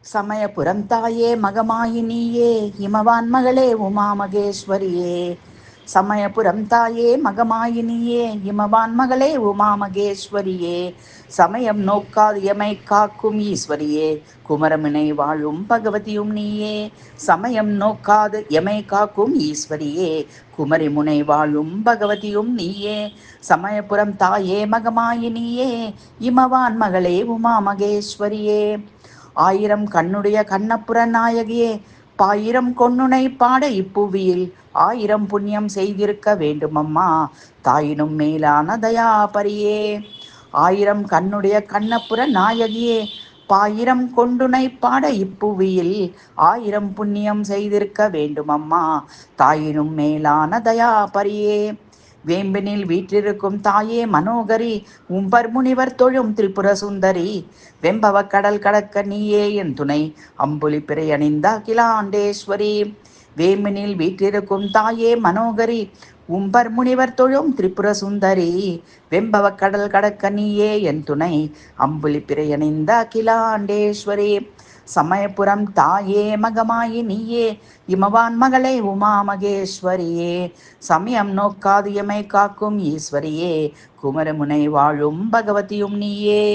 சமயபுரம் தாயே மகமாயினியே இமவான் மகளே உமா மகேஸ்வரியே. சமயபுரம் தாயே மகமாயினியே இமவான் மகளே உமா மகேஸ்வரியே. சமயம் நோக்காது எமை காக்கும் ஈஸ்வரியே, குமரமுனை வாழும் பகவதியும் நீயே. சமயம் நோக்காது எமை காக்கும் ஈஸ்வரியே, குமரிமுனை வாழும் பகவதியும் நீயே. சமயபுரம் தாயே மகமாயினியே இமவான் மகளே உமா மகேஸ்வரியே. ஆயிரம் கண்ணுடைய கண்ணப்புற நாயகியே, பாயிரம் கொன்னுனை பாட இப்புவியில் ஆயிரம் புண்ணியம் செய்திருக்க வேண்டுமம்மா, தாயினும் மேலான தயாபரியே. ஆயிரம் கண்ணுடைய கண்ணப்புற நாயகியே, பாயிரம் கொண்டுனை பாட இப்புவியில் ஆயிரம் புண்ணியம் செய்திருக்க வேண்டுமம்மா, தாயினும் மேலான தயாபரியே. வேம்பினில் வீற்றிருக்கும் தாயே மனோகரி, உம்பர் முனிவர் தொழும் திரிபுர சுந்தரி. வெம்பவ கடல் கடக்க நீயே என் துணை, அம்புலி பிறை அணிந்த அகிலாண்டேஸ்வரி. வேம்பினில் வீற்றிருக்கும் தாயே மனோகரி, உம்பர் முனிவர் தொழும் திரிபுர சுந்தரி. வெம்பவ கடல் கடக்க நீயே என் துணை, அம்புலி பிறை அணிந்த அகிலாண்டேஸ்வரி. சமயபுரம் தாயே மகமாயினியே இமவான் மகளே உமா மகேஸ்வரியே. சமயம் நோக்காது எமை காக்கும் ஈஸ்வரியே, குமரமுனை வாழும் பகவதியும் நீயே.